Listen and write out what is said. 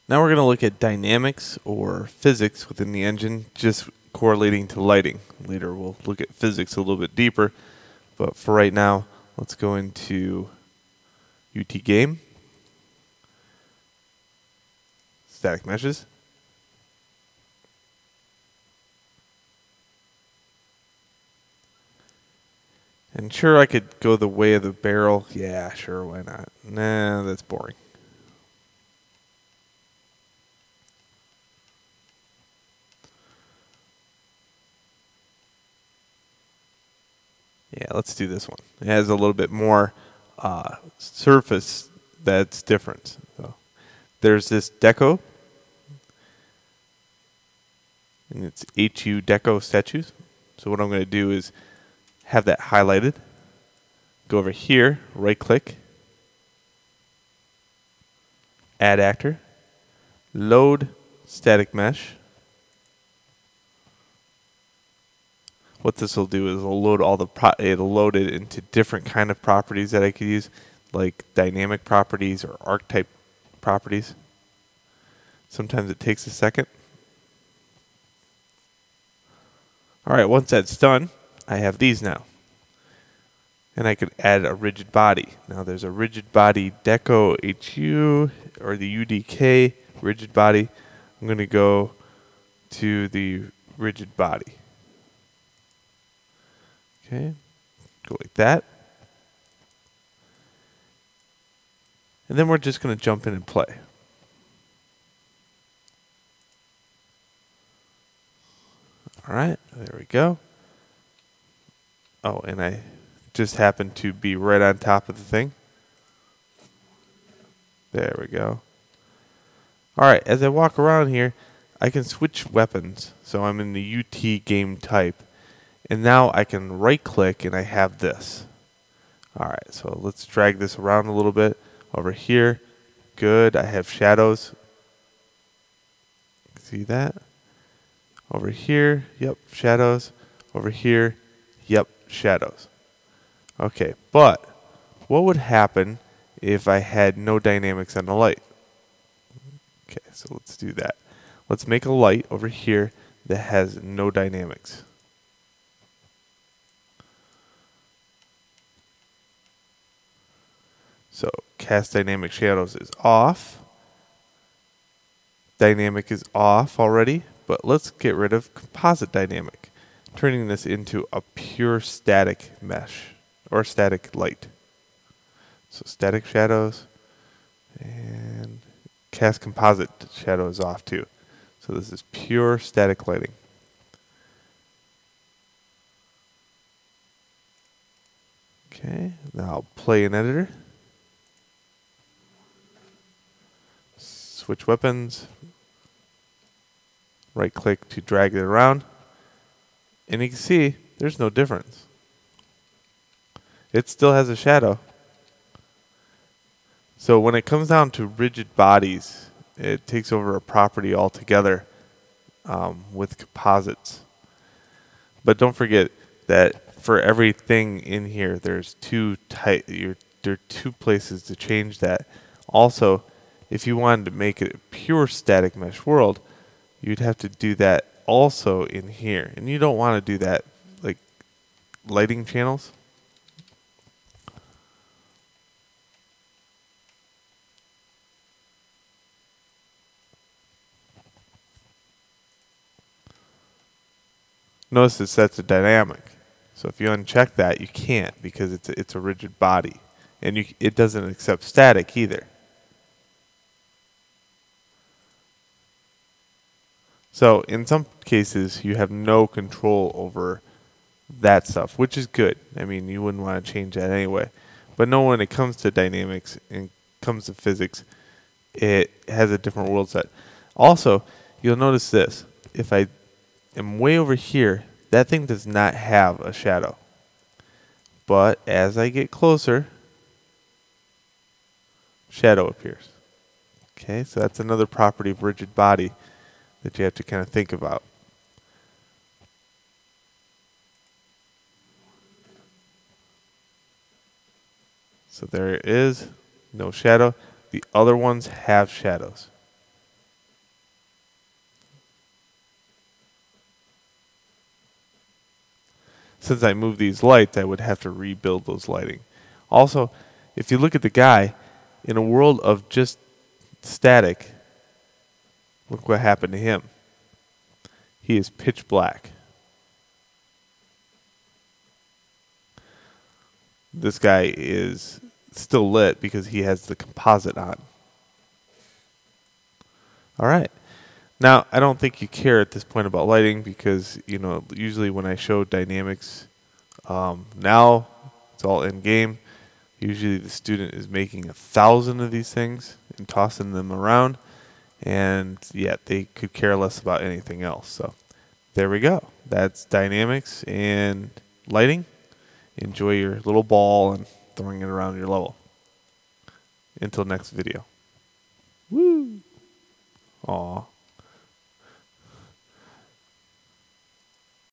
Now we're going to look at dynamics or physics within the engine, just correlating to lighting. Later we'll look at physics a little bit deeper, but for right now, let's go into UT game, static meshes. And sure, I could go the way of the barrel. Yeah, sure, why not? Nah, that's boring. Yeah, let's do this one. It has a little bit more surface that's different. So there's this deco, and it's HU deco statues. So what I'm going to do is have that highlighted. Go over here, right click, add actor, load static mesh. What this will do is it'll load all the it'll load it into different kind of properties that I could use, like dynamic properties or archetype properties. Sometimes it takes a second. All right, once that's done, I have these now. And I could add a rigid body. Now there's a rigid body deco HU or the UDK rigid body. I'm going to go to the rigid body. Okay, go like that. And then we're just going to jump in and play. All right, there we go. Oh, and I just happened to be right on top of the thing. There we go. All right, as I walk around here, I can switch weapons. So I'm in the UT game type. And now I can right click and I have this. All right, so let's drag this around a little bit. Over here, good, I have shadows. See that? Over here, yep, shadows. Over here, yep, shadows. Okay, but what would happen if I had no dynamics on the light? Okay, so let's do that. Let's make a light over here that has no dynamics. So cast dynamic shadows is off. Dynamic is off already, but let's get rid of composite dynamic, turning this into a pure static mesh or static light. So static shadows and cast composite shadows off too. So this is pure static lighting. Okay, now I'll play in editor. Switch weapons, right click to drag it around, and you can see there's no difference. It still has a shadow. So when it comes down to rigid bodies, it takes over a property altogether with composites. But don't forget that for everything in here, there's there are two places to change that. Also, if you wanted to make it a pure static mesh world, you'd have to do that also in here. And you don't want to do that like lighting channels. Notice it sets a dynamic. So if you uncheck that, you can't because it's a rigid body. And it doesn't accept static either. So in some cases, you have no control over that stuff, which is good. I mean, you wouldn't want to change that anyway. But no, when it comes to dynamics and comes to physics, it has a different world set. Also, you'll notice this. If I am way over here, that thing does not have a shadow. But as I get closer, shadow appears. Okay, so that's another property of rigid body that you have to kind of think about. So there it is, no shadow. The other ones have shadows. since I moved these lights, I would have to rebuild those lighting. Also, if you look at the guy, in a world of just static, look what happened to him. He is pitch black. This guy is still lit because he has the composite on. All right. Now, I don't think you care at this point about lighting because, you know, usually when I show dynamics, now it's all in game. Usually the student is making 1,000 of these things and tossing them around, and yet they could care less about anything else. So there we go. That's dynamics and lighting. Enjoy your little ball and throwing it around your level. Until next video. Woo! Aw.